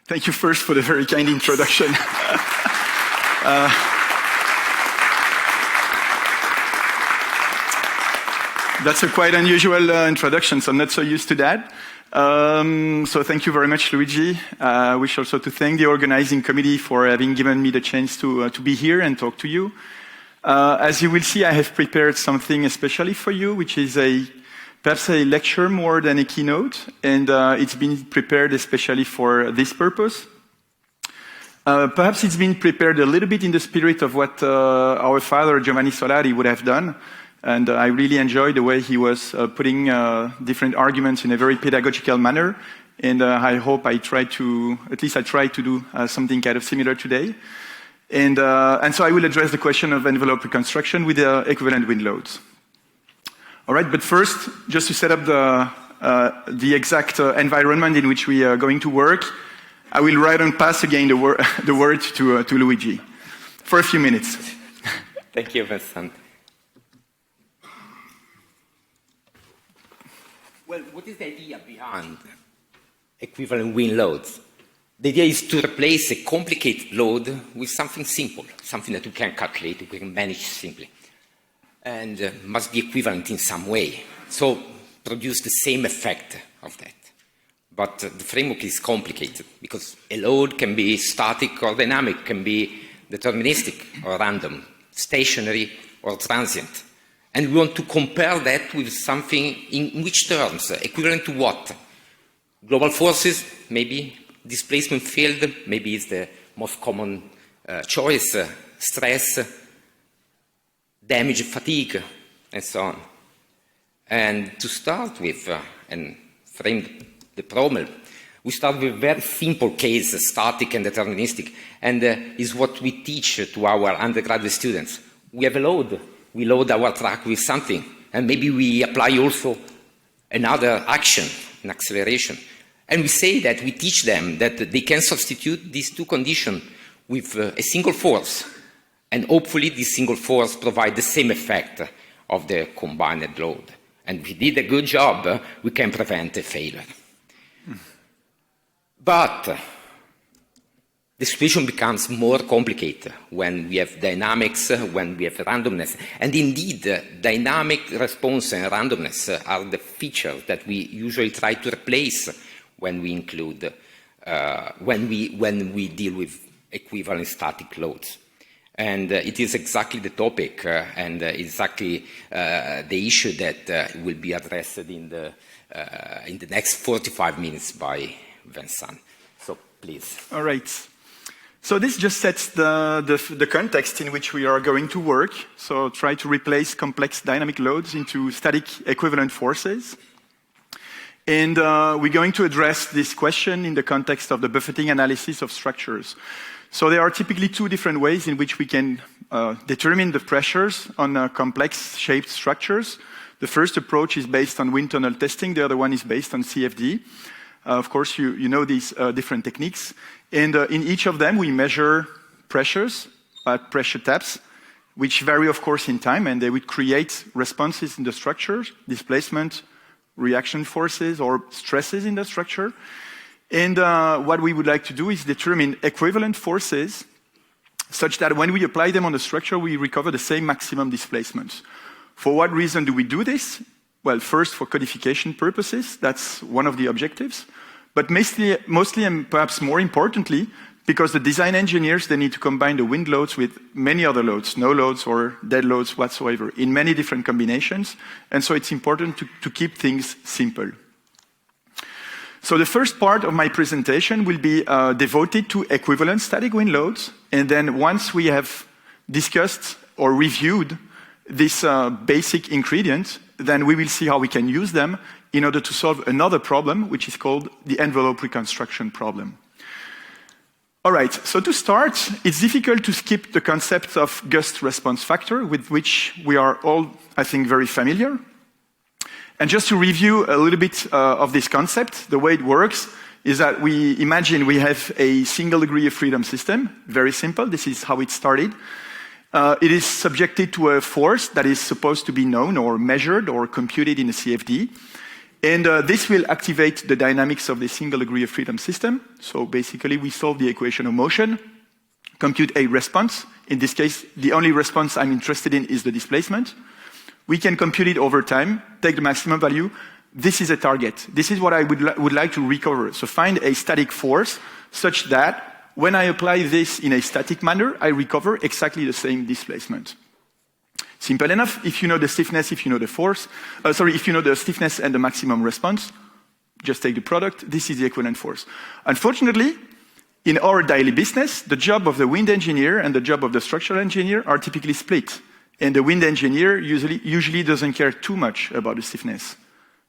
Thank you first for the very kind introduction. That's a quite unusual introduction, so I'm not so used to that. So thank you very much, Luigi. I wish also to thank the organizing committee for having given me the chance to be here and talk to you. As you will see, I have prepared something especially for you, which is perhaps a lecture more than a keynote, and it's been prepared especially for this purpose. Perhaps it's been prepared a little bit in the spirit of what our father Giovanni Solari would have done, and I really enjoyed the way he was putting different arguments in a very pedagogical manner, and I hope I try to do something kind of similar today. And so I will address the question of envelope reconstruction with equivalent wind loads. All right, but first, just to set up the exact environment in which we are going to work, I will right on pass again the word to Luigi for a few minutes. Thank you, Vincent. Well, what is the idea behind equivalent wind loads? The idea is to replace a complicated load with something simple, something that we can calculate, we can manage simply, and must be equivalent in some way, so produce the same effect of that. But the framework is complicated, because a load can be static or dynamic, can be deterministic or random, stationary or transient. And we want to compare that with something in which terms, equivalent to what? Global forces, maybe. Displacement field, maybe is the most common choice. Stress, damage, fatigue, and so on. And to start with, and frame the problem, we start with a very simple case, static and deterministic, and is what we teach to our undergraduate students. We have a load. We load our truck with something, and maybe we apply also another action, an acceleration. And we say that we teach them that they can substitute these two conditions with a single force, and hopefully this single force provides the same effect of the combined load. And if we did a good job, we can prevent a failure. But the situation becomes more complicated when we have dynamics, when we have randomness. And indeed, dynamic response and randomness are the features that we usually try to replace when we include, when we deal with equivalent static loads. And it is exactly the topic and exactly the issue that will be addressed in the next 45 minutes by Vincent. So please. All right. So this just sets the context in which we are going to work. So try to replace complex dynamic loads into static equivalent forces. And we're going to address this question in the context of the buffeting analysis of structures. So there are typically two different ways in which we can determine the pressures on complex shaped structures. The first approach is based on wind tunnel testing. The other one is based on CFD. Of course, you know these different techniques. And in each of them, we measure pressures at pressure taps, which vary, of course, in time, and they would create responses in the structure, displacement, reaction forces, or stresses in the structure. And what we would like to do is determine equivalent forces such that when we apply them on the structure, we recover the same maximum displacement. For what reason do we do this? Well, first, for codification purposes, that's one of the objectives. But mostly and perhaps more importantly, because the design engineers, they need to combine the wind loads with many other loads, no loads or dead loads whatsoever, in many different combinations. And so it's important to keep things simple. So the first part of my presentation will be devoted to equivalent static wind loads. And then once we have discussed or reviewed this basic ingredient, then we will see how we can use them in order to solve another problem, which is called the envelope reconstruction problem. All right, so to start, it's difficult to skip the concept of gust response factor, with which we are all, I think, very familiar. And just to review a little bit of this concept, the way it works is that we imagine we have a single degree of freedom system, very simple, this is how it started. It is subjected to a force that is supposed to be known or measured or computed in a CFD. And this will activate the dynamics of the single degree of freedom system. So basically, we solve the equation of motion, compute a response. In this case, the only response I'm interested in is the displacement. We can compute it over time, take the maximum value. This is a target. This is what I would like to recover. So find a static force such that when I apply this in a static manner, I recover exactly the same displacement. Simple enough. If you know the stiffness, if you know the force, if you know the stiffness and the maximum response, just take the product. This is the equivalent force. Unfortunately, in our daily business, the job of the wind engineer and the job of the structural engineer are typically split. And the wind engineer usually doesn't care too much about the stiffness.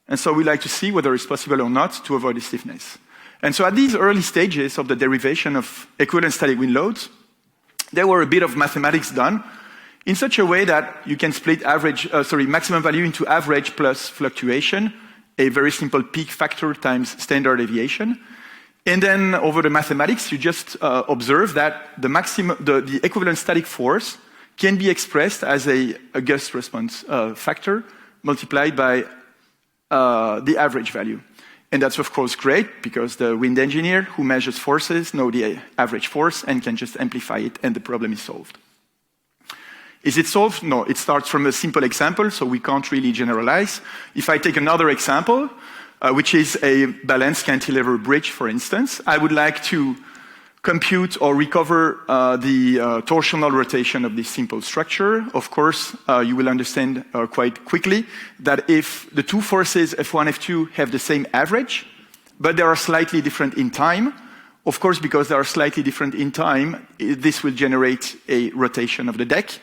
And so we like to see whether it's possible or not to avoid the stiffness. And so at these early stages of the derivation of equivalent static wind loads, there were a bit of mathematics done in such a way that you can split maximum value into average plus fluctuation, a very simple peak factor times standard deviation. And then over the mathematics, you just observe that the equivalent static force can be expressed as a gust response factor multiplied by the average value. And that's of course great because the wind engineer who measures forces knows the average force and can just amplify it and the problem is solved. Is it solved? No, it starts from a simple example, so we can't really generalize. If I take another example, which is a balanced cantilever bridge, for instance, I would like to compute or recover the torsional rotation of this simple structure. Of course, you will understand quite quickly that if the two forces F1, F2 have the same average, but they are slightly different in time, of course, because they are slightly different in time, this will generate a rotation of the deck.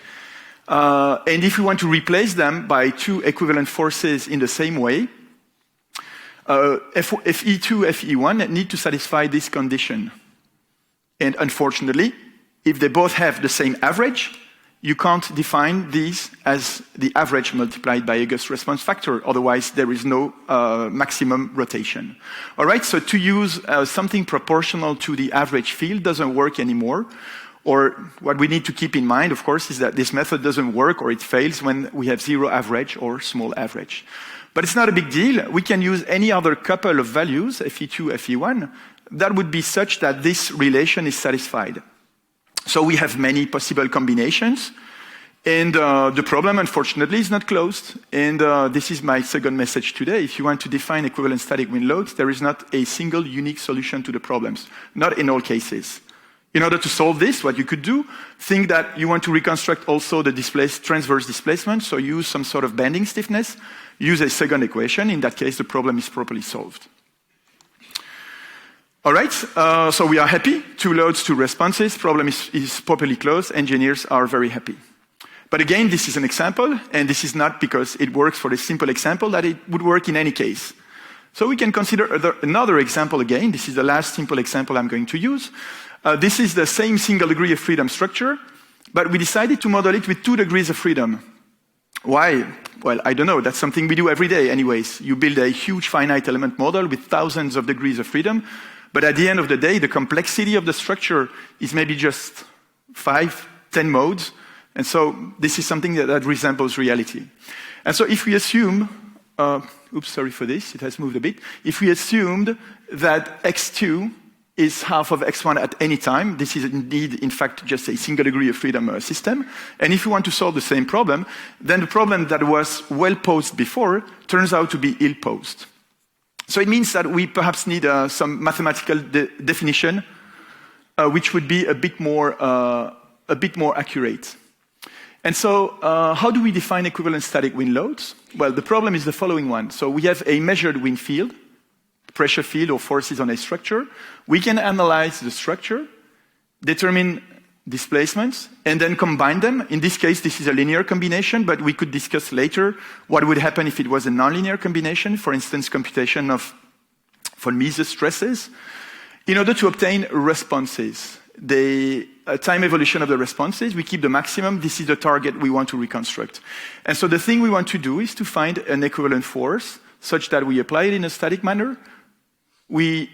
And if we want to replace them by two equivalent forces in the same way, Fe2, Fe1 need to satisfy this condition. And unfortunately, if they both have the same average, you can't define these as the average multiplied by a gust response factor. Otherwise, there is no maximum rotation. All right, so to use something proportional to the average field doesn't work anymore. Or what we need to keep in mind, of course, is that this method doesn't work or it fails when we have zero average or small average. But it's not a big deal. We can use any other couple of values, Fe2, Fe1, that would be such that this relation is satisfied. So we have many possible combinations. And the problem, unfortunately, is not closed. And this is my second message today. If you want to define equivalent static wind loads, there is not a single unique solution to the problems. Not in all cases. In order to solve this, what you could do, think that you want to reconstruct also the transverse displacement, so use some sort of bending stiffness, use a second equation. In that case, the problem is properly solved. All right, so we are happy. Two loads, two responses. Problem is properly closed. Engineers are very happy. But again, this is an example, and this is not because it works for the simple example that it would work in any case. So we can consider another example again. This is the last simple example I'm going to use. This is the same single degree of freedom structure, but we decided to model it with 2 degrees of freedom. Why? Well, I don't know. That's something we do every day anyways. You build a huge finite element model with thousands of degrees of freedom, but at the end of the day, the complexity of the structure is maybe just 5, 10 modes, and so this is something that resembles reality. And so if we assume, oops, sorry for this, it has moved a bit. If we assumed that x2 is half of x1 at any time. This is indeed, in fact, just a single degree of freedom system. And if you want to solve the same problem, then the problem that was well posed before turns out to be ill posed. So it means that we perhaps need some mathematical definition, which would be a bit more accurate. And so how do we define equivalent static wind loads? Well, the problem is the following one. So we have a measured wind field, pressure field or forces on a structure. We can analyze the structure, determine displacements, and then combine them. In this case, this is a linear combination, but we could discuss later what would happen if it was a nonlinear combination, for instance, computation of von Mises stresses, in order to obtain responses. The time evolution of the responses, we keep the maximum. This is the target we want to reconstruct. And so the thing we want to do is to find an equivalent force such that we apply it in a static manner. We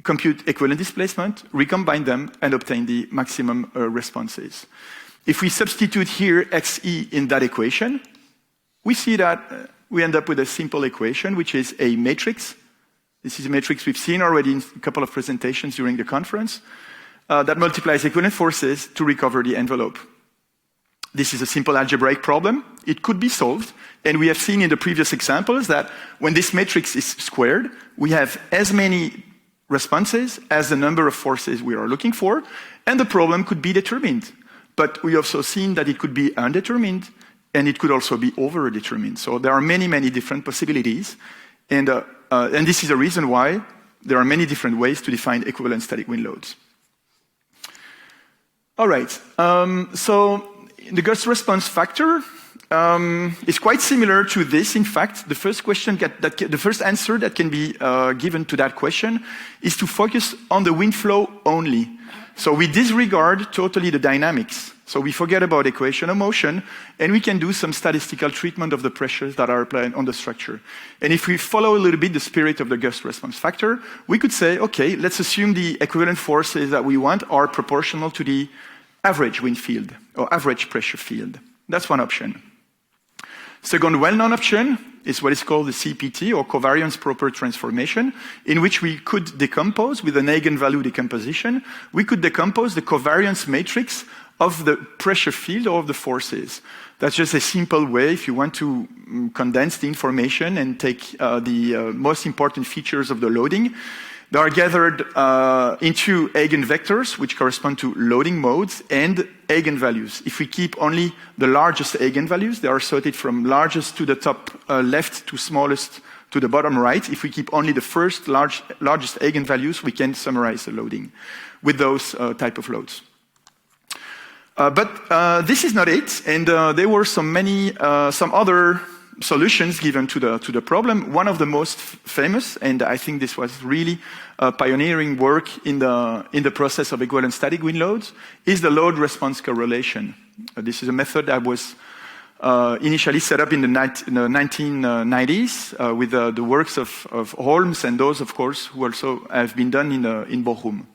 compute equivalent displacement, recombine them, and obtain the maximum responses. If we substitute here xe in that equation, we see that we end up with a simple equation, which is a matrix. This is a matrix we've seen already in a couple of presentations during the conference, that multiplies equivalent forces to recover the envelope. This is a simple algebraic problem. It could be solved, and we have seen in the previous examples that when this matrix is squared, we have as many responses as the number of forces we are looking for, and the problem could be determined. But we also seen that it could be undetermined, and it could also be overdetermined. So there are many, many different possibilities, and this is a reason why there are many different ways to define equivalent static wind loads. All right, so the gust response factor is quite similar to this. In fact, the first the first answer that can be given to that question is to focus on the wind flow only. So we disregard totally the dynamics. So we forget about equation of motion, and we can do some statistical treatment of the pressures that are applied on the structure. And if we follow a little bit the spirit of the gust response factor, we could say, okay, let's assume the equivalent forces that we want are proportional to the average wind field, or average pressure field. That's one option. Second well-known option is what is called the CPT, or covariance proper transformation, in which we could decompose with an eigenvalue decomposition. We could decompose the covariance matrix of the pressure field or of the forces. That's just a simple way if you want to condense the information and take the most important features of the loading. They are gathered into eigenvectors, which correspond to loading modes, and eigenvalues. If we keep only the largest eigenvalues, they are sorted from largest to the top left to smallest to the bottom right. If we keep only the first largest eigenvalues, we can summarize the loading with those type of loads. But this is not it, and there were some other solutions given to the problem. One of the most famous, and I think this was really pioneering work in the process of equivalent static wind loads, is the load-response correlation. This is a method that was initially set up in the 1990s with the works of Holmes and those, of course, who also have been done in Bochum.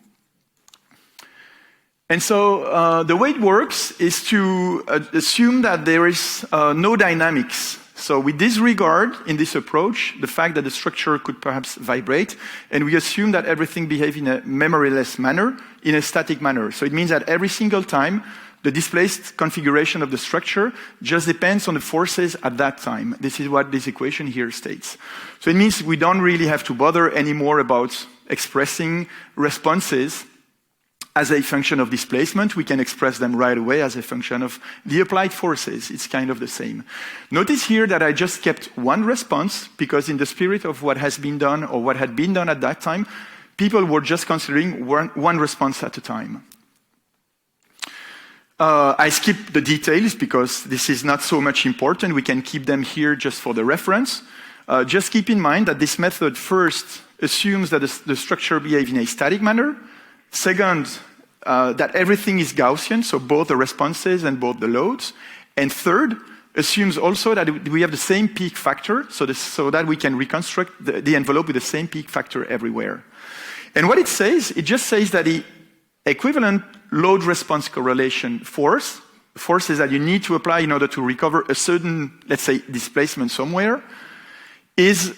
And so the way it works is to assume that there is no dynamics. So we disregard, in this approach, the fact that the structure could perhaps vibrate, and we assume that everything behaves in a memoryless manner, in a static manner. So it means that every single time, the displaced configuration of the structure just depends on the forces at that time. This is what this equation here states. So it means we don't really have to bother anymore about expressing responses as a function of displacement. We can express them right away as a function of the applied forces. It's kind of the same. Notice here that I just kept one response, because in the spirit of what has been done, or what had been done at that time, people were just considering one response at a time. I skipped the details because this is not so much important. We can keep them here just for the reference. Just keep in mind that this method first assumes that the structure behaves in a static manner. Second, that everything is Gaussian, so both the responses and both the loads. And third, assumes also that we have the same peak factor, so that we can reconstruct the envelope with the same peak factor everywhere. And what it says, it just says that the equivalent load-response correlation forces that you need to apply in order to recover a certain, let's say, displacement somewhere, is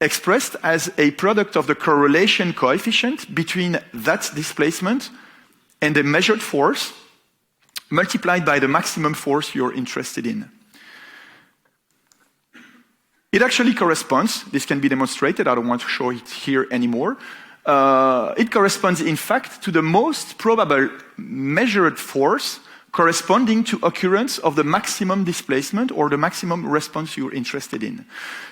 expressed as a product of the correlation coefficient between that displacement and the measured force multiplied by the maximum force you're interested in. It actually corresponds, this can be demonstrated, I don't want to show it here anymore. It corresponds, in fact, to the most probable measured force corresponding to occurrence of the maximum displacement or the maximum response you're interested in.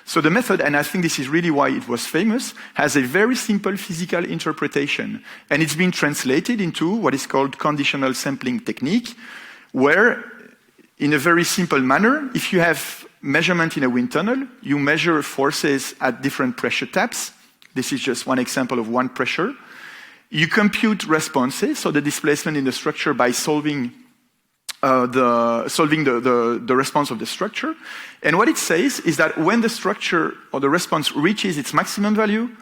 So the method, and I think this is really why it was famous, has a very simple physical interpretation. And it's been translated into what is called conditional sampling technique, where, in a very simple manner, if you have measurement in a wind tunnel, you measure forces at different pressure taps. This is just one example of one pressure. You compute responses, so the displacement in the structure, by solving the response of the structure. And what it says is that when the structure or the response reaches its maximum value,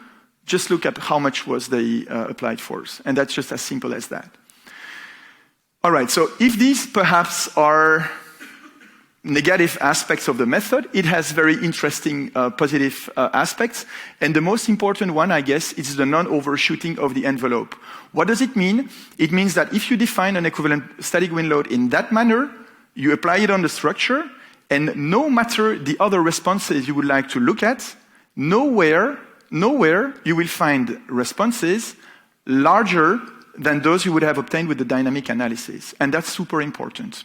just look at how much was the applied force. And that's just as simple as that. All right, so if these perhaps are negative aspects of the method. It has very interesting positive aspects. And the most important one, I guess, is the non-overshooting of the envelope. What does it mean? It means that if you define an equivalent static wind load in that manner, you apply it on the structure, and no matter the other responses you would like to look at, nowhere you will find responses larger than those you would have obtained with the dynamic analysis. And that's super important.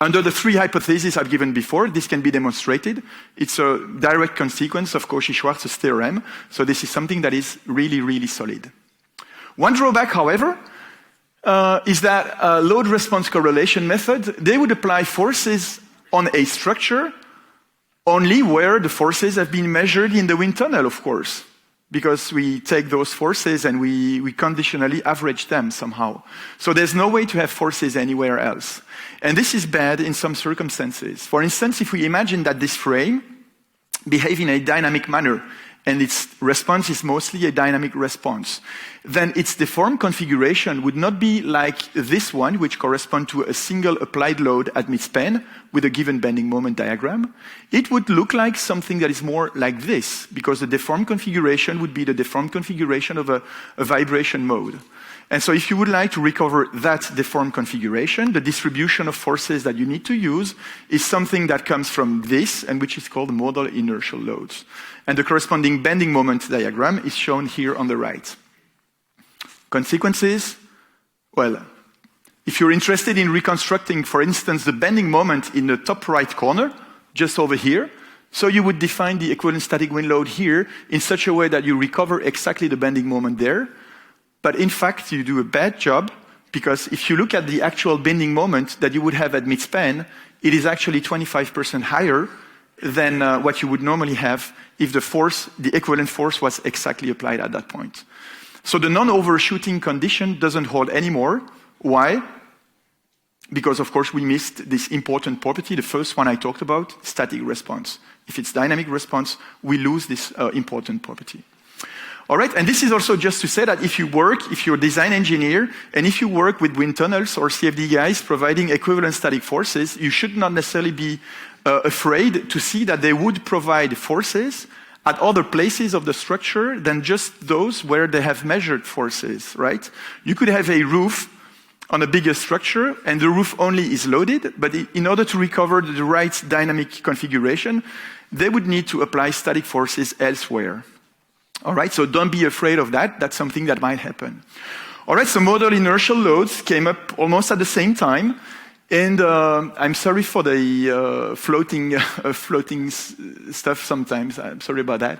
Under the three hypotheses I've given before, this can be demonstrated. It's a direct consequence of Cauchy-Schwarz's theorem, so this is something that is really, really solid. One drawback, however, is that load-response correlation method, they would apply forces on a structure only where the forces have been measured in the wind tunnel, of course, because we take those forces and we conditionally average them somehow. So there's no way to have forces anywhere else. And this is bad in some circumstances. For instance, if we imagine that this frame behaves in a dynamic manner, and its response is mostly a dynamic response, then its deformed configuration would not be like this one, which corresponds to a single applied load at mid-span with a given bending moment diagram. It would look like something that is more like this, because the deformed configuration would be the deformed configuration of a vibration mode. And so if you would like to recover that deformed configuration, the distribution of forces that you need to use is something that comes from this, and which is called modal inertial loads. And the corresponding bending moment diagram is shown here on the right. Consequences? Well, if you're interested in reconstructing, for instance, the bending moment in the top right corner, just over here, so you would define the equivalent static wind load here in such a way that you recover exactly the bending moment there. But in fact, you do a bad job, because if you look at the actual bending moment that you would have at mid-span, it is actually 25% higher than what you would normally have if the equivalent force was exactly applied at that point. So the non-overshooting condition doesn't hold anymore. Why? Because, of course, we missed this important property, the first one I talked about, static response. If it's dynamic response, we lose this important property. All right, and this is also just to say that if you're a design engineer, and if you work with wind tunnels or CFD guys providing equivalent static forces, you should not necessarily be afraid to see that they would provide forces at other places of the structure than just those where they have measured forces, right? You could have a roof on a bigger structure, and the roof only is loaded, but in order to recover the right dynamic configuration, they would need to apply static forces elsewhere. All right, so don't be afraid of that. That's something that might happen. All right, so modal inertial loads came up almost at the same time. And I'm sorry for the floating stuff sometimes. I'm sorry about that.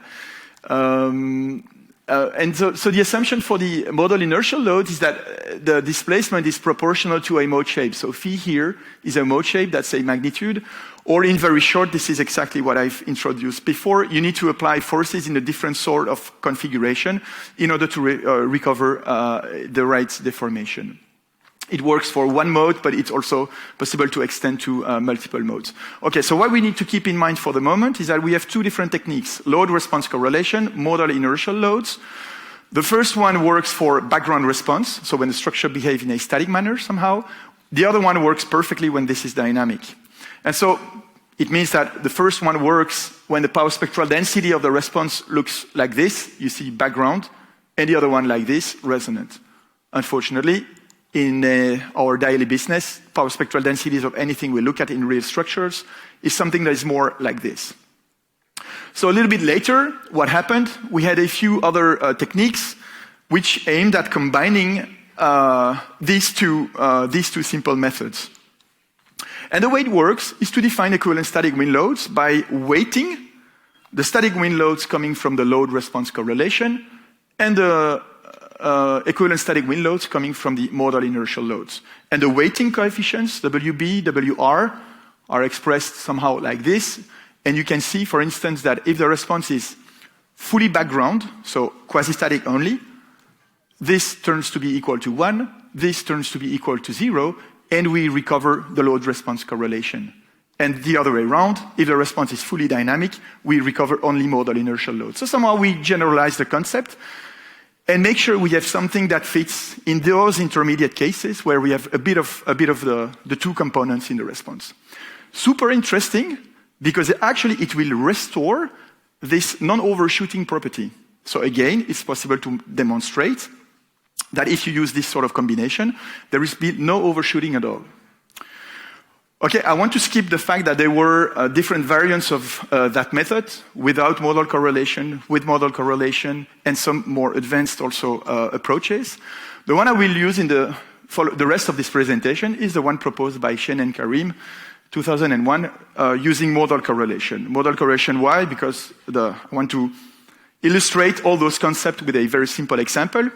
And so the assumption for the modal inertial load is that the displacement is proportional to a mode shape. So phi here is a mode shape, that's a magnitude. Or in very short, this is exactly what I've introduced before. You need to apply forces in a different sort of configuration in order to recover the right deformation. It works for one mode, but it's also possible to extend to multiple modes. Okay, so what we need to keep in mind for the moment is that we have two different techniques: load-response correlation, modal inertial loads. The first one works for background response, so when the structure behaves in a static manner somehow. The other one works perfectly when this is dynamic. And so it means that the first one works when the power spectral density of the response looks like this, you see background, and the other one like this, resonant. Unfortunately, in our daily business, power spectral densities of anything we look at in real structures is something that is more like this. So a little bit later, what happened? We had a few other techniques which aimed at combining these two simple methods. And the way it works is to define equivalent static wind loads by weighting the static wind loads coming from the load-response correlation and the equivalent static wind loads coming from the modal inertial loads. And the weighting coefficients, WB, WR, are expressed somehow like this. And you can see, for instance, that if the response is fully background, so quasi-static only, this turns to be equal to 1, this turns to be equal to 0, and we recover the load-response correlation. And the other way around, if the response is fully dynamic, we recover only modal inertial loads. So somehow we generalize the concept and make sure we have something that fits in those intermediate cases where we have a bit of the two components in the response. super interesting because actually it will restore this non-overshooting property. So again, it's possible to demonstrate that if you use this sort of combination, there is no overshooting at all. Okay, I want to skip the fact that there were different variants of that method without modal correlation, with modal correlation, and some more advanced also approaches. The one I will use in the rest of this presentation is the one proposed by Shen and Karim, 2001, using modal correlation. Modal correlation, why? Because I want to illustrate all those concepts with a very simple example,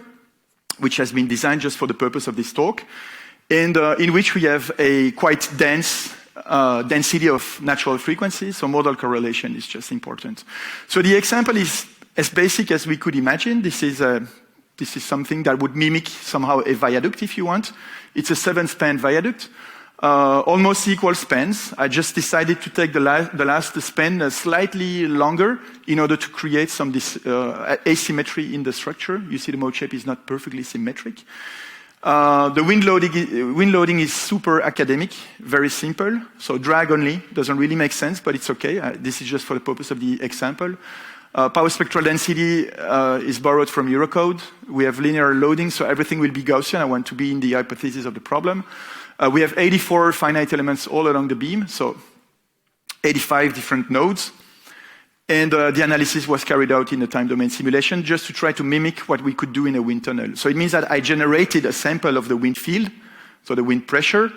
which has been designed just for the purpose of this talk, and in which we have a quite dense density of natural frequencies, so modal correlation is just important. So the example is as basic as we could imagine. This is something that would mimic somehow a viaduct, if you want. It's a 7-span viaduct, almost equal spans. I just decided to take the last span slightly longer in order to create some asymmetry in the structure. You see the mode shape is not perfectly symmetric. The wind loading is super academic, very simple. So drag only, doesn't really make sense, but it's okay. This is just for the purpose of the example. Power spectral density is borrowed from Eurocode. We have linear loading, so everything will be Gaussian. I want to be in the hypothesis of the problem. We have 84 finite elements all along the beam, so 85 different nodes. And the analysis was carried out in a time domain simulation just to try to mimic what we could do in a wind tunnel. So it means that I generated a sample of the wind field, so the wind pressure,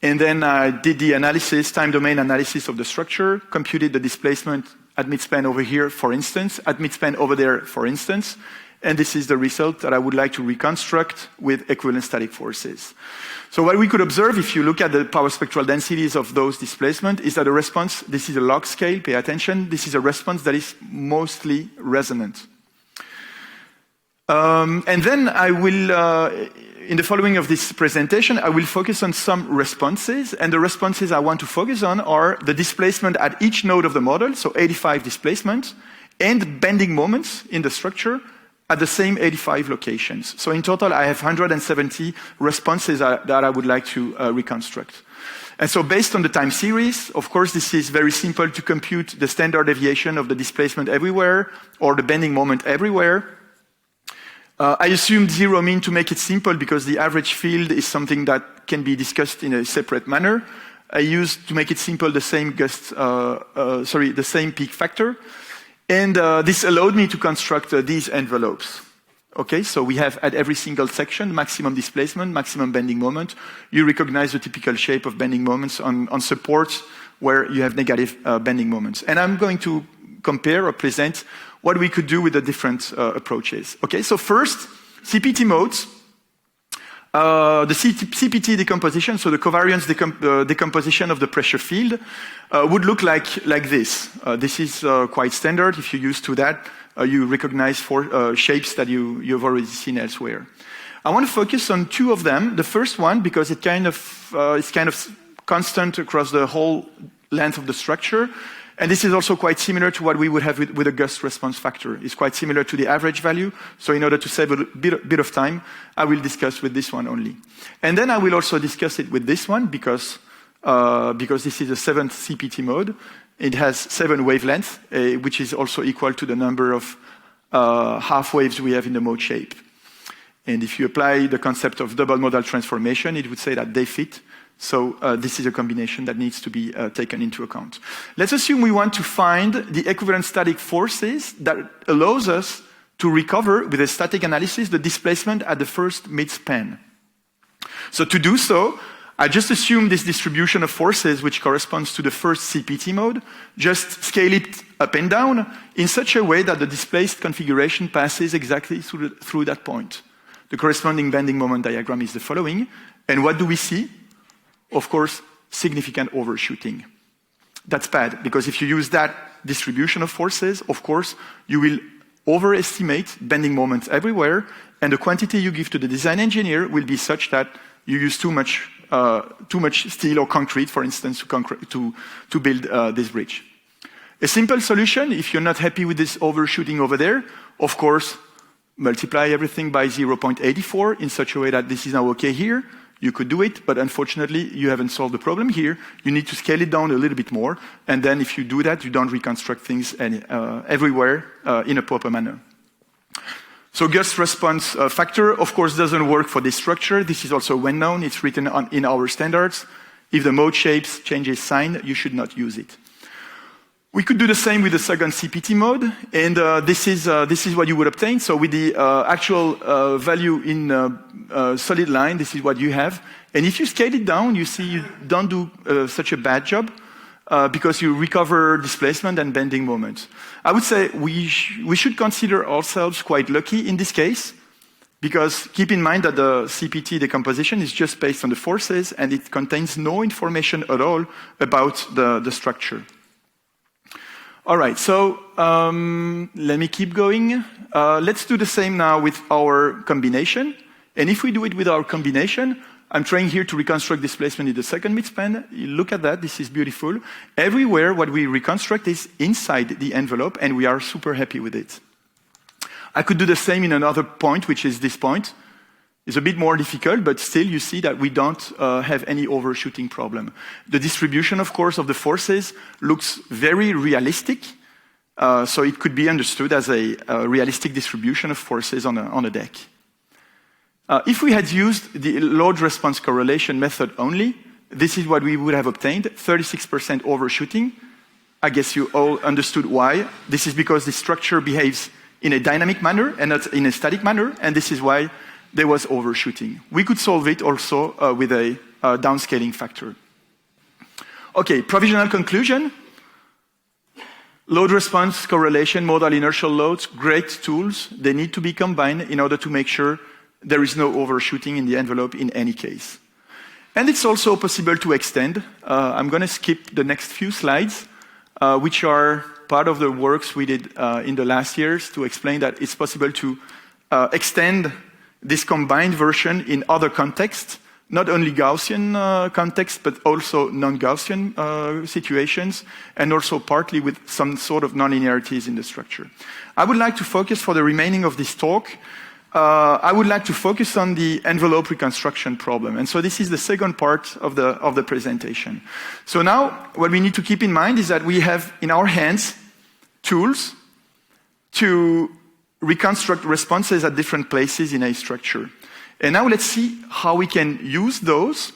and then I did the analysis, time domain analysis of the structure, computed the displacement at midspan over here, for instance, at midspan over there, for instance, and this is the result that I would like to reconstruct with equivalent static forces. So what we could observe, if you look at the power spectral densities of those displacements, is that the response, this is a log scale, pay attention, this is a response that is mostly resonant. And then I will, in the following of this presentation, I will focus on some responses, and the responses I want to focus on are the displacement at each node of the model, so 85 displacement, and bending moments in the structure at the same 85 locations. So in total, I have 170 responses that I would like to reconstruct. And so based on the time series, of course, this is very simple to compute the standard deviation of the displacement everywhere or the bending moment everywhere. I assumed zero mean to make it simple because the average field is something that can be discussed in a separate manner. I used, to make it simple, the same the same peak factor. And this allowed me to construct these envelopes. Okay, so we have at every single section, maximum displacement, maximum bending moment. You recognize the typical shape of bending moments on supports where you have negative bending moments. And I'm going to compare or present what we could do with the different approaches. Okay, so first, CPT modes. The CPT decomposition, so the covariance decomposition of the pressure field, would look like this. This is quite standard. If you're used to that, you recognize four shapes that you've already seen elsewhere. I want to focus on two of them. The first one, because it's kind of constant across the whole length of the structure. And this is also quite similar to what we would have with a gust response factor. It's quite similar to the average value. So in order to save a bit of time, I will discuss with this one only. And then I will also discuss it with this one because this is a 7th CPT mode. It has 7 wavelengths, which is also equal to the number of half waves we have in the mode shape. And if you apply the concept of double modal transformation, it would say that they fit. So this is a combination that needs to be taken into account. Let's assume we want to find the equivalent static forces that allows us to recover with a static analysis the displacement at the first midspan. So to do so, I just assume this distribution of forces which corresponds to the first CPT mode, just scale it up and down in such a way that the displaced configuration passes exactly through that point. The corresponding bending moment diagram is the following. And what do we see? Of course, significant overshooting. That's bad, because if you use that distribution of forces, of course, you will overestimate bending moments everywhere, and the quantity you give to the design engineer will be such that you use too much steel or concrete, for instance, to build this bridge. A simple solution, if you're not happy with this overshooting over there, of course, multiply everything by 0.84 in such a way that this is now okay here. you could do it, but unfortunately, you haven't solved the problem here. You need to scale it down a little bit more, and then if you do that, you don't reconstruct things everywhere in a proper manner. So gust response factor, of course, doesn't work for this structure. This is also well known. It's written in our standards. If the mode shapes changes sign, you should not use it. We could do the same with the second CPT mode, and this is what you would obtain. So with the actual value in solid line, this is what you have. And if you scale it down, you see you don't do such a bad job because you recover displacement and bending moments. I would say we should consider ourselves quite lucky in this case, because keep in mind that the CPT decomposition is just based on the forces, and it contains no information at all about the structure. All right, so let me keep going. Let's do the same now with our combination. And if we do it with our combination, I'm trying here to reconstruct displacement in the second midspan. You look at that, this is beautiful. Everywhere what we reconstruct is inside the envelope, and we are super happy with it. I could do the same in another point, which is this point. It's a bit more difficult, but still you see that we don't have any overshooting problem. The distribution, of course, of the forces looks very realistic, so it could be understood as a realistic distribution of forces on a deck. If we had used the load response correlation method only, this is what we would have obtained, 36% overshooting. I guess you all understood why. This is because the structure behaves in a dynamic manner and not in a static manner, and this is why there was overshooting. We could solve it also with a downscaling factor. Okay, provisional conclusion. Load response correlation, modal inertial loads, great tools. They need to be combined in order to make sure there is no overshooting in the envelope in any case. And it's also possible to extend. I'm going to skip the next few slides, which are part of the works we did in the last years to explain that it's possible to extend this combined version in other contexts, not only Gaussian contexts, but also non-Gaussian situations, and also partly with some sort of nonlinearities in the structure. I would like to focus for the remaining of this talk, I would like to focus on the envelope reconstruction problem. And so this is the second part of the presentation. So now, what we need to keep in mind is that we have in our hands tools to reconstruct responses at different places in a structure. And now let's see how we can use those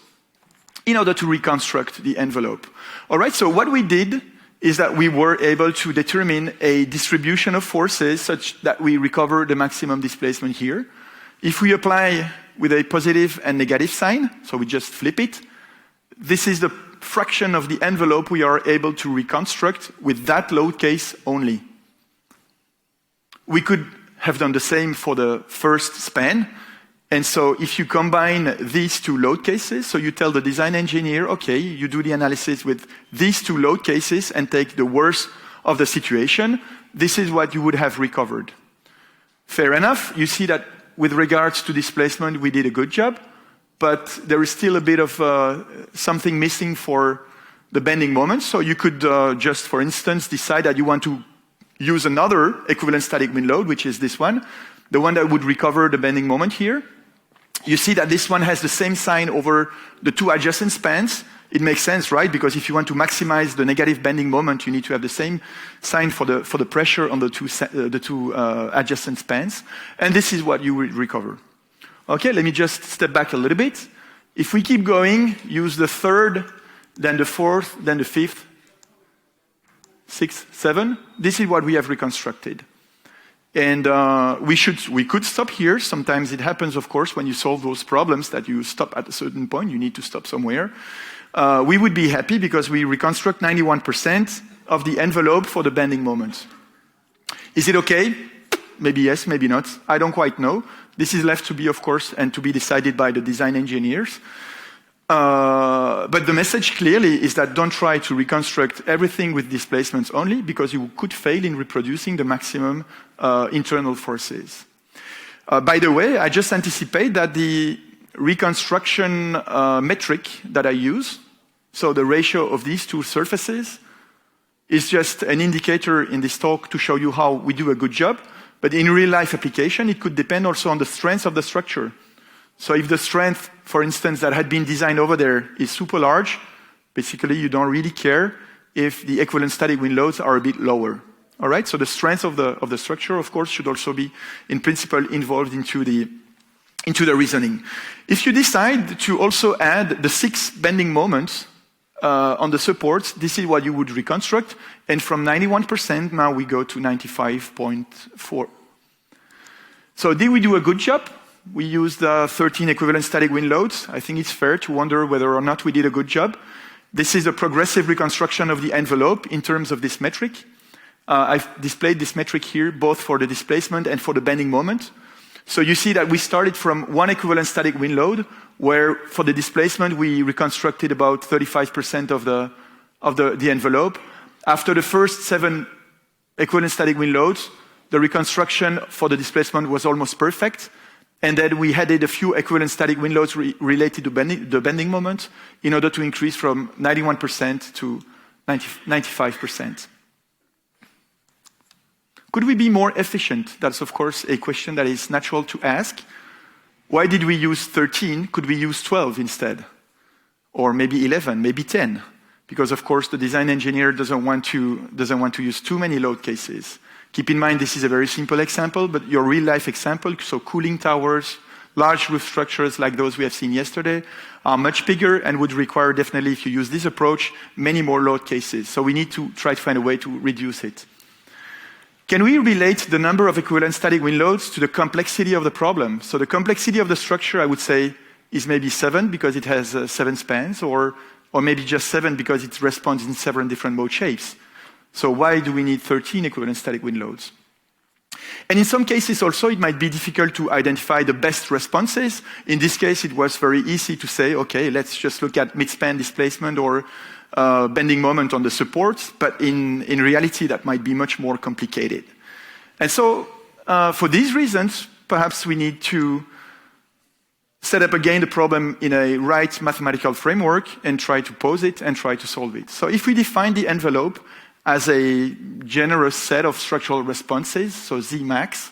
in order to reconstruct the envelope. All right, so what we did is that we were able to determine a distribution of forces such that we recover the maximum displacement here. If we apply with a positive and negative sign, so we just flip it, this is the fraction of the envelope we are able to reconstruct with that load case only. We could have done the same for the first span. And so if you combine these two load cases, so you tell the design engineer, okay, you do the analysis with these two load cases and take the worst of the situation, this is what you would have recovered. Fair enough. You see that with regards to displacement, we did a good job, but there is still a bit of something missing for the bending moment. So you could just, for instance, decide that you want to use another equivalent static wind load, which is this one, the one that would recover the bending moment here. You see that this one has the same sign over the two adjacent spans. It makes sense, right? Because if you want to maximize the negative bending moment, you need to have the same sign for the pressure on the two adjacent spans. And this is what you will recover. Okay, let me just step back a little bit. If we keep going, use the third, then the fourth, then the fifth, 6, 7. This is what we have reconstructed. And we could stop here. Sometimes it happens, of course, when you solve those problems that you stop at a certain point. You need to stop somewhere. We would be happy because we reconstruct 91% of the envelope for the bending moment. Is it okay? Maybe yes, maybe not. I don't quite know. This is left to be, of course, and to be decided by the design engineers. But the message clearly is that don't try to reconstruct everything with displacements only, because you could fail in reproducing the maximum internal forces. By the way, I just anticipate that the reconstruction metric that I use, so the ratio of these two surfaces, is just an indicator in this talk to show you how we do a good job. But in real-life application, it could depend also on the strength of the structure. So if the strength, for instance, that had been designed over there is super large, basically you don't really care if the equivalent static wind loads are a bit lower. All right, so the strength of the structure, of course, should also be, in principle, involved into the reasoning. If you decide to also add the 6 bending moments on the supports, this is what you would reconstruct, and from 91%, now we go to 95.4. So did we do a good job? We used 13 equivalent static wind loads. I think it's fair to wonder whether or not we did a good job. This is a progressive reconstruction of the envelope in terms of this metric. I've displayed this metric here, both for the displacement and for the bending moment. So you see that we started from 1 equivalent static wind load, where for the displacement, we reconstructed about 35% of the envelope. After the first 7 equivalent static wind loads, the reconstruction for the displacement was almost perfect. And then we added a few equivalent static wind loads related to the bending moment in order to increase from 91% to 95%. Could we be more efficient? That's, of course, a question that is natural to ask. Why did we use 13? Could we use 12 instead? Or maybe 11, maybe 10? Because, of course, the design engineer doesn't want to use too many load cases. Keep in mind, this is a very simple example, but your real-life example, so cooling towers, large roof structures like those we have seen yesterday, are much bigger and would require, definitely, if you use this approach, many more load cases. So we need to try to find a way to reduce it. Can we relate the number of equivalent static wind loads to the complexity of the problem? So the complexity of the structure, I would say, is maybe 7 because it has 7 spans, or maybe just 7 because it responds in 7 different mode shapes. So why do we need 13 equivalent static wind loads? And in some cases also, it might be difficult to identify the best responses. In this case, it was very easy to say, okay, let's just look at mid-span displacement or bending moment on the supports. But in reality, that might be much more complicated. And so for these reasons, perhaps we need to set up again the problem in a right mathematical framework and try to pose it and try to solve it. So if we define the envelope as a generous set of structural responses, so Z max,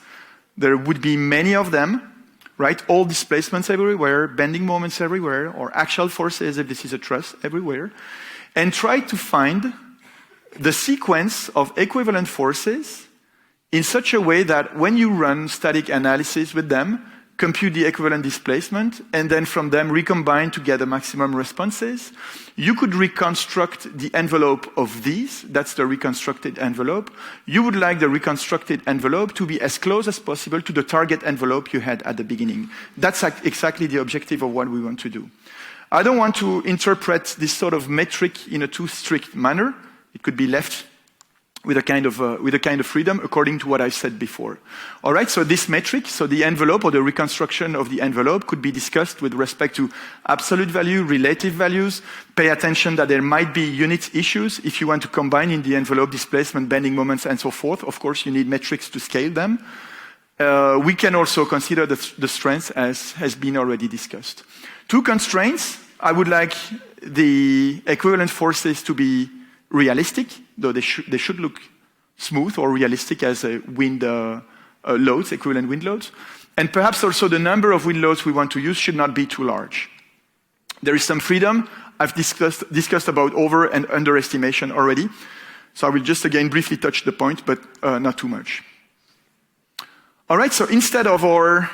there would be many of them, right? All displacements everywhere, bending moments everywhere, or axial forces, if this is a truss, everywhere. And try to find the sequence of equivalent forces in such a way that when you run static analysis with them, compute the equivalent displacement, and then from them recombine to get the maximum responses. You could reconstruct the envelope of these. That's the reconstructed envelope. You would like the reconstructed envelope to be as close as possible to the target envelope you had at the beginning. That's exactly the objective of what we want to do. I don't want to interpret this sort of metric in a too strict manner. It could be left with a kind of freedom according to what I said before. All right, so this metric, so the envelope or the reconstruction of the envelope could be discussed with respect to absolute value, relative values. Pay attention that there might be unit issues if you want to combine in the envelope displacement, bending moments, and so forth. Of course, you need metrics to scale them. We can also consider the strength as has been already discussed. 2 constraints. I would like the equivalent forces to be realistic, though they should look smooth or realistic as wind loads, equivalent wind loads. And perhaps also the number of wind loads we want to use should not be too large. There is some freedom. I've discussed about over and underestimation already. So I will just again briefly touch the point, but not too much. All right, so instead of our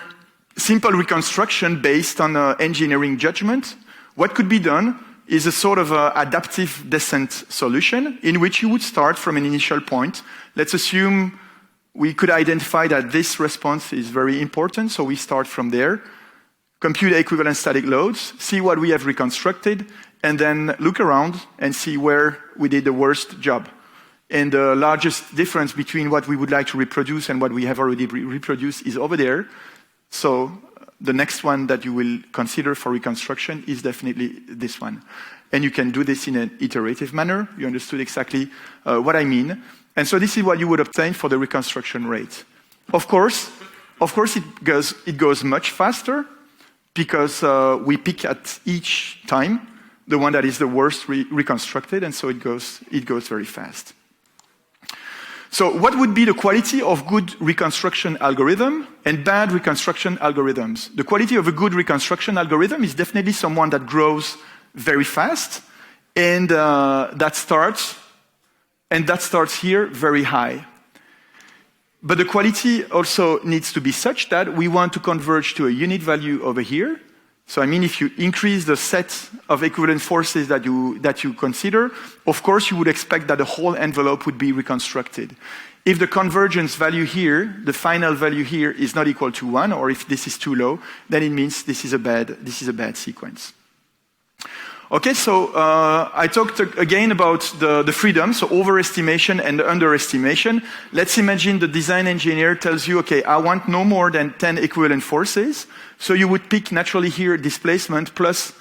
simple reconstruction based on engineering judgment, what could be done is a sort of adaptive descent solution in which you would start from an initial point. Let's assume we could identify that this response is very important, so we start from there, compute equivalent static loads, see what we have reconstructed, and then look around and see where we did the worst job. And the largest difference between what we would like to reproduce and what we have already reproduced is over there. So the next one that you will consider for reconstruction is definitely this one. And you can do this in an iterative manner. You understood exactly what I mean. And so this is what you would obtain for the reconstruction rate. Of course it goes much faster because we pick at each time the one that is the worst reconstructed, and so it goes very fast. So what would be the quality of good reconstruction algorithm and bad reconstruction algorithms? The quality of a good reconstruction algorithm is definitely someone that grows very fast, and that starts here very high. But the quality also needs to be such that we want to converge to a unit value over here. So I mean, if you increase the set of equivalent forces that you consider, of course you would expect that the whole envelope would be reconstructed. If the convergence value here, the final value here, is not equal to 1, or if this is too low, then it means this is a bad sequence. Okay, so I talked again about the freedom, so overestimation and underestimation. Let's imagine the design engineer tells you, okay, I want no more than 10 equivalent forces. So you would pick naturally here displacement plus,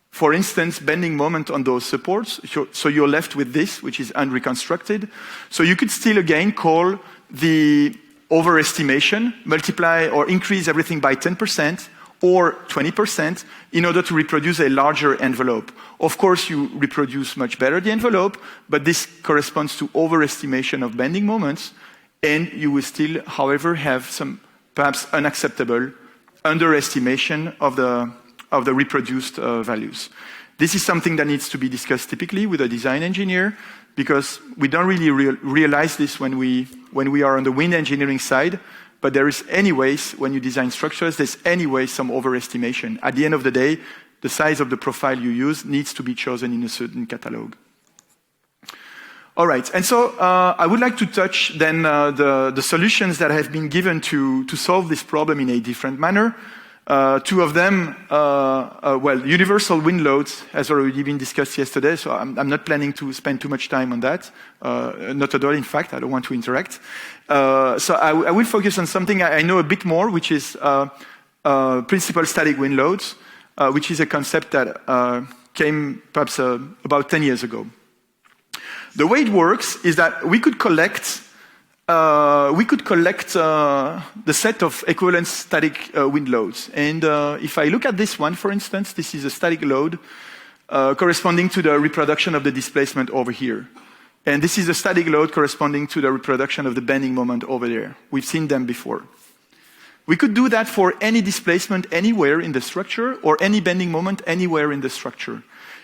for instance, bending moment on those supports. So you're left with this, which is unreconstructed. So you could still again call the overestimation, multiply or increase everything by 10%, or 20% in order to reproduce a larger envelope. Of course, you reproduce much better the envelope, but this corresponds to overestimation of bending moments, and you will still, however, have some perhaps unacceptable underestimation of the reproduced values. This is something that needs to be discussed typically with a design engineer, because we don't really realize this when we are on the wind engineering side. But there is anyways, when you design structures, there's anyways some overestimation. At the end of the day, the size of the profile you use needs to be chosen in a certain catalog. All right, and so I would like to touch then the solutions that have been given to solve this problem in a different manner. Two of them, universal wind loads has already been discussed yesterday, so I'm not planning to spend too much time on that. Not at all, in fact, I don't want to interact. So I will focus on something I know a bit more, which is principal static wind loads, which is a concept that came perhaps about 10 years ago. The way it works is that we could collect the set of equivalent static wind loads. And if I look at this one, for instance, this is a static load corresponding to the reproduction of the displacement over here. And this is a static load corresponding to the reproduction of the bending moment over there. We've seen them before. We could do that for any displacement anywhere in the structure or any bending moment anywhere in the structure.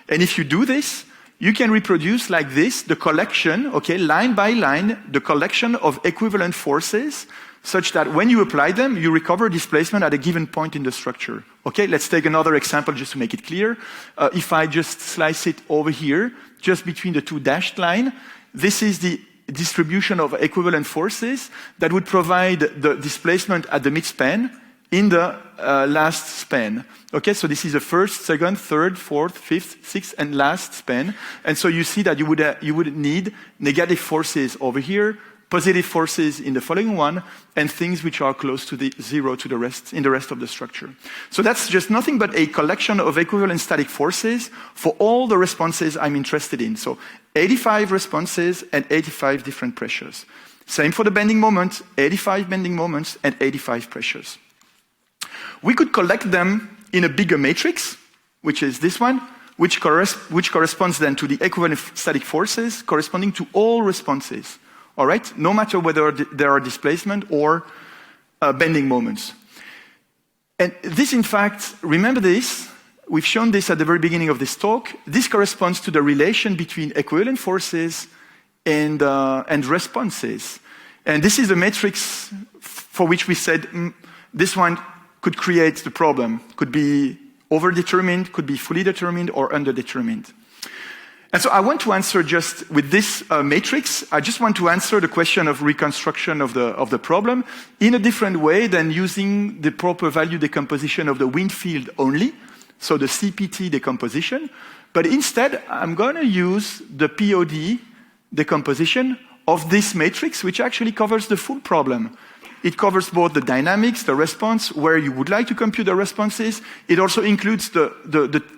And if you do this, you can reproduce like this, the collection, okay, line by line, the collection of equivalent forces, such that when you apply them, you recover displacement at a given point in the structure. Okay, let's take another example just to make it clear. If I just slice it over here, just between the two dashed lines, this is the distribution of equivalent forces that would provide the displacement at the midspan in the last span. Okay, so this is the first, second, third, fourth, fifth, sixth, and last span. And so you see that you would need negative forces over here, positive forces in the following one, and things which are close to the zero to the rest in the rest of the structure. So that's just nothing but a collection of equivalent static forces for all the responses I'm interested in. So 85 responses and 85 different pressures. Same for the bending moment, 85 bending moments and 85 pressures. We could collect them in a bigger matrix, which is this one, which corresponds then to the equivalent static forces corresponding to all responses. All right? No matter whether there are displacement or bending moments. And this, in fact, remember this, we've shown this at the very beginning of this talk, this corresponds to the relation between equivalent forces and responses. And this is a matrix for which we said this one could create the problem, could be overdetermined, could be fully determined, or underdetermined. And so I want to answer just with this matrix, I just want to answer the question of reconstruction of the problem in a different way than using the proper value decomposition of the wind field only, so the CPT decomposition, but instead I'm going to use the POD decomposition of this matrix, which actually covers the full problem. It covers both the dynamics, the response, where you would like to compute the responses. It also includes the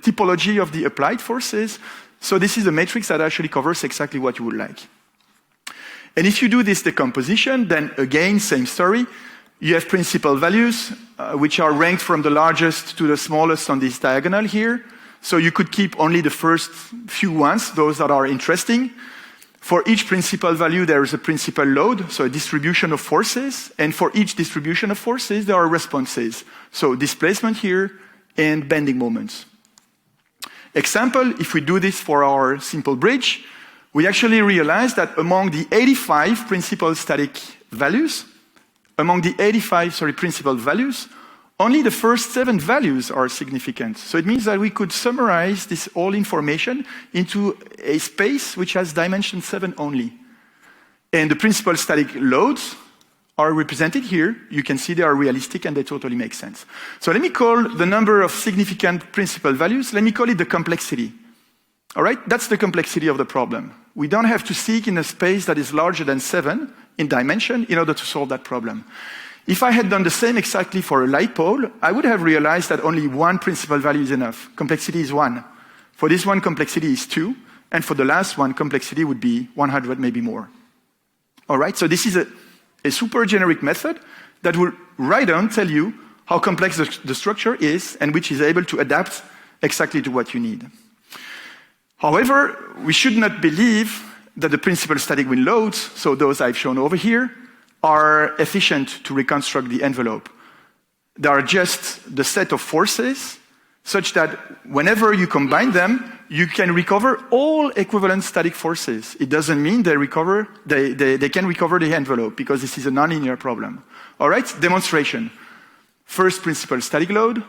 typology of the applied forces. So this is a matrix that actually covers exactly what you would like. And if you do this decomposition, then again, same story. You have principal values, which are ranked from the largest to the smallest on this diagonal here. So you could keep only the first few ones, those that are interesting. For each principal value, there is a principal load, so a distribution of forces. And for each distribution of forces, there are responses. So displacement here and bending moments. Example, if we do this for our simple bridge, we actually realize that among the 85 principal static values, principal values, only the first 7 values are significant. So it means that we could summarize this all information into a space which has dimension 7 only. And the principal static loads are represented here. You can see they are realistic and they totally make sense. So let me call the number of significant principal values, let me call it the complexity. All right, that's the complexity of the problem. We don't have to seek in a space that is larger than 7 in dimension in order to solve that problem. If I had done the same exactly for a light pole, I would have realized that only one principal value is enough. Complexity is 1. For this one, complexity is 2. And for the last one, complexity would be 100, maybe more. All right, so this is a super generic method that will right on tell you how complex the structure is and which is able to adapt exactly to what you need. However, we should not believe that the principal static wind loads, so those I've shown over here, are efficient to reconstruct the envelope. They are just the set of forces such that whenever you combine them, you can recover all equivalent static forces. It doesn't mean they can recover the envelope because this is a nonlinear problem. All right, demonstration. First principal static load.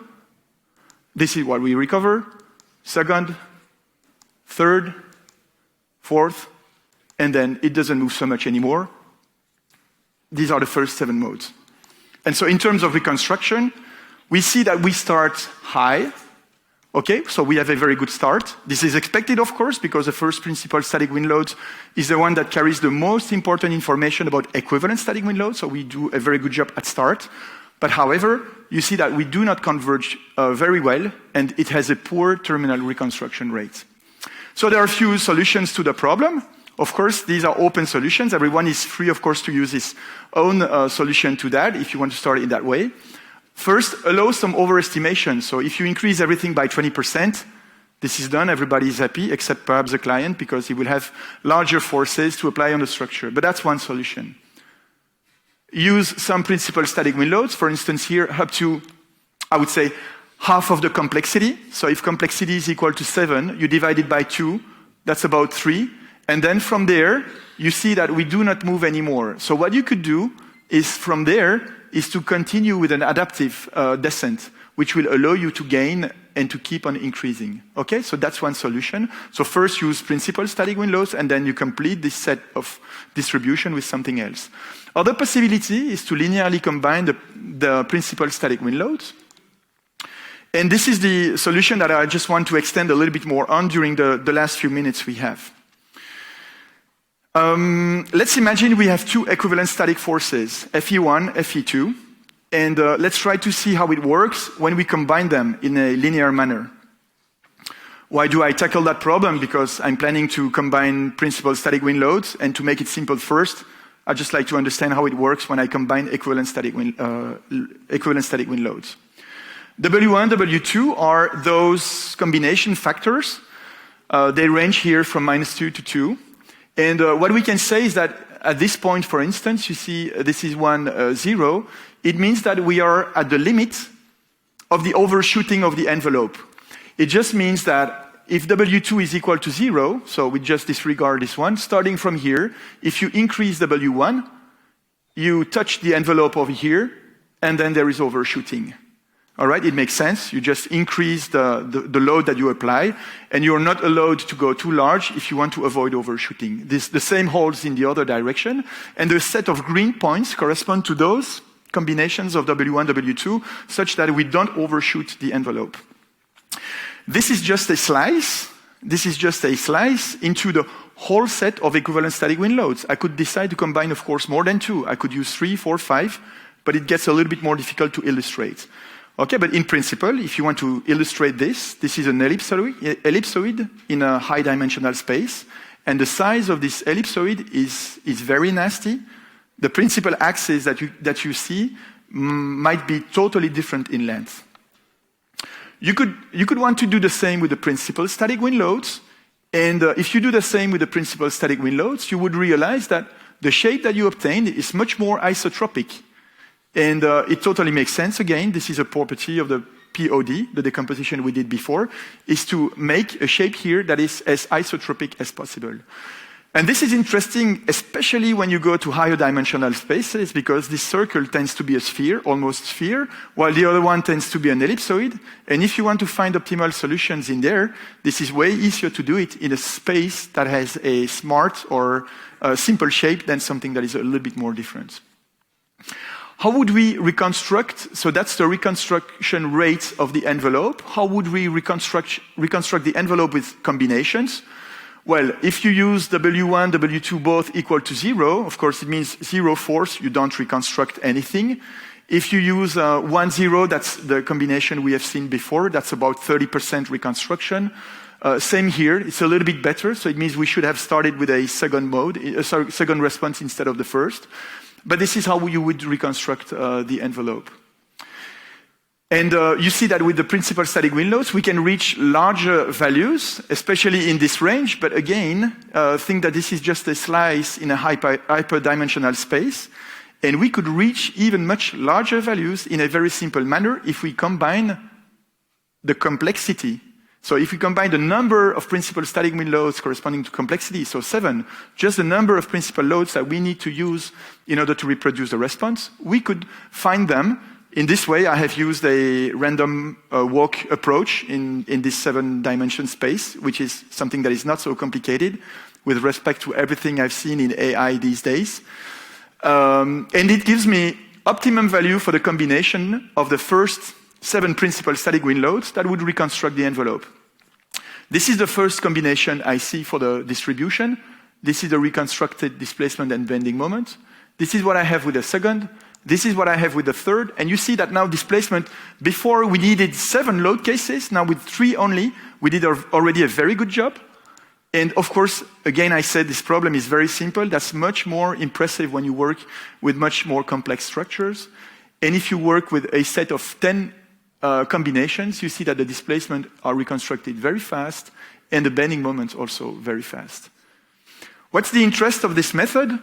This is what we recover. Second, third, fourth, and then it doesn't move so much anymore. These are the first 7 modes. And so in terms of reconstruction, we see that we start high. Okay, so we have a very good start. This is expected, of course, because the first principal static wind load is the one that carries the most important information about equivalent static wind load, so we do a very good job at start. But however, you see that we do not converge very well, and it has a poor terminal reconstruction rate. So there are a few solutions to the problem. Of course, these are open solutions. Everyone is free, of course, to use his own solution to that if you want to start it that way. First, allow some overestimation. So if you increase everything by 20%, this is done, everybody is happy, except perhaps the client, because he will have larger forces to apply on the structure. But that's one solution. Use some principal static wind loads. For instance, here, up to, I would say, half of the complexity. So if complexity is equal to 7, you divide it by 2, that's about 3. And then from there, you see that we do not move anymore. So what you could do is from there is to continue with an adaptive descent, which will allow you to gain and to keep on increasing. Okay, so that's one solution. So first use principal static wind loads, and then you complete this set of distribution with something else. Other possibility is to linearly combine the principal static wind loads. And this is the solution that I just want to extend a little bit more on during the last few minutes we have. Let's imagine we have 2 equivalent static forces, Fe1, Fe2, and let's try to see how it works when we combine them in a linear manner. Why do I tackle that problem? Because I'm planning to combine principal static wind loads, and to make it simple first, I'd just like to understand how it works when I combine equivalent static wind loads. W1, W2 are those combination factors. They range here from -2 to 2. And what we can say is that at this point, for instance, you see this is 1, 0. It means that we are at the limit of the overshooting of the envelope. It just means that if W2 is equal to 0, so we just disregard this one, starting from here, if you increase W1, you touch the envelope over here, and then there is overshooting. All right, it makes sense. You just increase the load that you apply, and you're not allowed to go too large if you want to avoid overshooting. The same holds in the other direction, and the set of green points correspond to those combinations of W1, W2, such that we don't overshoot the envelope. This is just a slice. This is just a slice into the whole set of equivalent static wind loads. I could decide to combine, of course, more than 2. I could use 3, 4, 5, but it gets a little bit more difficult to illustrate. Okay, but in principle, if you want to illustrate this, this is an ellipsoid in a high-dimensional space, and the size of this ellipsoid is very nasty. The principal axis that you see might be totally different in length. You could want to do the same with the principal static wind loads, And if you do the same with the principal static wind loads, you would realize that the shape that you obtained is much more isotropic. And it totally makes sense. Again, this is a property of the POD, the decomposition we did before, is to make a shape here that is as isotropic as possible. And this is interesting, especially when you go to higher dimensional spaces, because this circle tends to be a sphere, almost sphere, while the other one tends to be an ellipsoid. And if you want to find optimal solutions in there, this is way easier to do it in a space that has a smart or a simple shape than something that is a little bit more different. How would we reconstruct? So that's the reconstruction rate of the envelope. How would we reconstruct the envelope with combinations? Well, if you use W1, W2 both equal to 0, of course it means 0 force, you don't reconstruct anything. If you use 1, 0, that's the combination we have seen before, that's about 30% reconstruction. Same here, it's a little bit better, so it means we should have started with a second response instead of the first. But this is how you would reconstruct the envelope. And you see that with the principal static wind loads, we can reach larger values, especially in this range. But again, think that this is just a slice in a hyperdimensional space. And we could reach even much larger values in a very simple manner if we combine the complexity. So if we combine the number of principal static wind loads corresponding to complexity, so 7, just the number of principal loads that we need to use in order to reproduce the response, we could find them. In this way, I have used a random walk approach in this 7-dimension space, which is something that is not so complicated with respect to everything I've seen in AI these days. And it gives me optimum value for the combination of the first 7 principal static wind loads that would reconstruct the envelope. This is the first combination I see for the distribution. This is the reconstructed displacement and bending moment. This is what I have with the second. This is what I have with the third. And you see that now displacement, before we needed 7 load cases, now with 3 only, we did already a very good job. And of course, again, I said this problem is very simple. That's much more impressive when you work with much more complex structures. And if you work with a set of 10 combinations, you see that the displacement are reconstructed very fast and the bending moments also very fast. What's the interest of this method?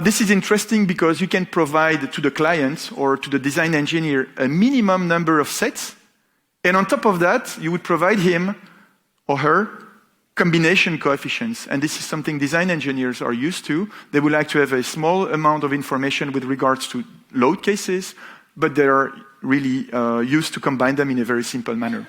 This is interesting because you can provide to the client or to the design engineer a minimum number of sets, and on top of that, you would provide him or her combination coefficients. And this is something design engineers are used to. They would like to have a small amount of information with regards to load cases, but they are really used to combine them in a very simple manner.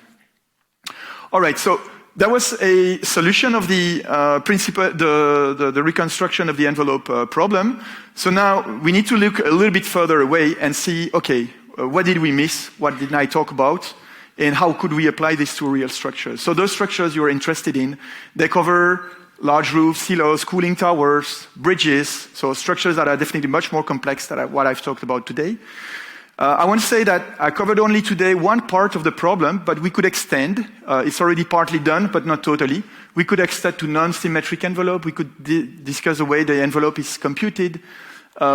All right, so that was a solution of the the reconstruction of the envelope problem. So now we need to look a little bit further away and see, okay, what did we miss? What didn't I talk about? And how could we apply this to real structures? So those structures you're interested in, they cover large roofs, silos, cooling towers, bridges, so structures that are definitely much more complex than what I've talked about today. I want to say that I covered only today one part of the problem, but we could extend. It's already partly done, but not totally. We could extend to non-symmetric envelope. We could discuss the way the envelope is computed.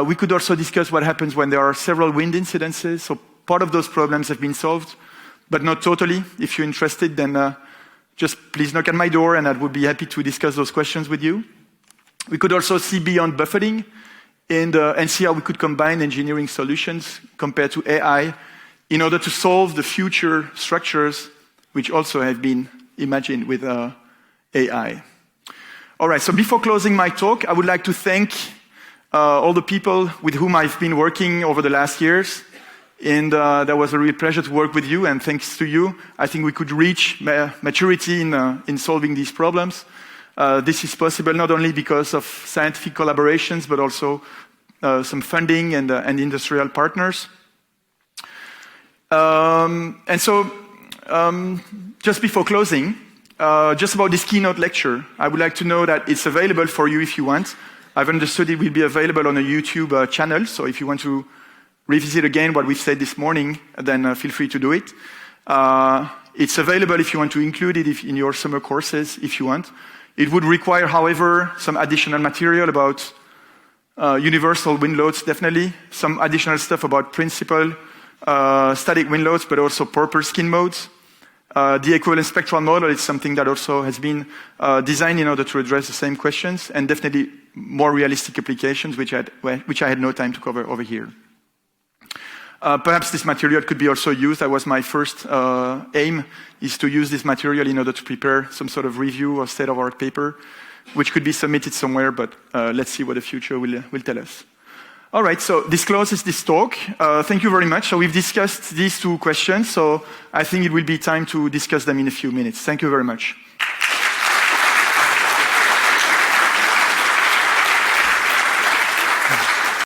We could also discuss what happens when there are several wind incidences. So part of those problems have been solved, but not totally. If you're interested, then just please knock at my door, and I would be happy to discuss those questions with you. We could also see beyond buffeting, and see how we could combine engineering solutions compared to AI in order to solve the future structures which also have been imagined with AI. All right, so before closing my talk, I would like to thank all the people with whom I've been working over the last years. And that was a real pleasure to work with you, and thanks to you, I think we could reach maturity in solving these problems. This is possible not only because of scientific collaborations, but also some funding and industrial partners. And so, just before closing, just about this keynote lecture, I would like to know that it's available for you if you want. I've understood it will be available on a YouTube channel, so if you want to revisit again what we've said this morning, then feel free to do it. It's available if you want to include it in your summer courses, if you want. It would require, however, some additional material about universal wind loads, definitely. Some additional stuff about principal static wind loads, but also proper skin modes. The equivalent spectral model is something that also has been designed in order to address the same questions, and definitely more realistic applications, which I had no time to cover over here. Perhaps this material could be also used. That was my first aim, is to use this material in order to prepare some sort of review or state-of-art paper, which could be submitted somewhere, but let's see what the future will tell us. All right, so this closes this talk. Thank you very much. So we've discussed these two questions, so I think it will be time to discuss them in a few minutes. Thank you very much.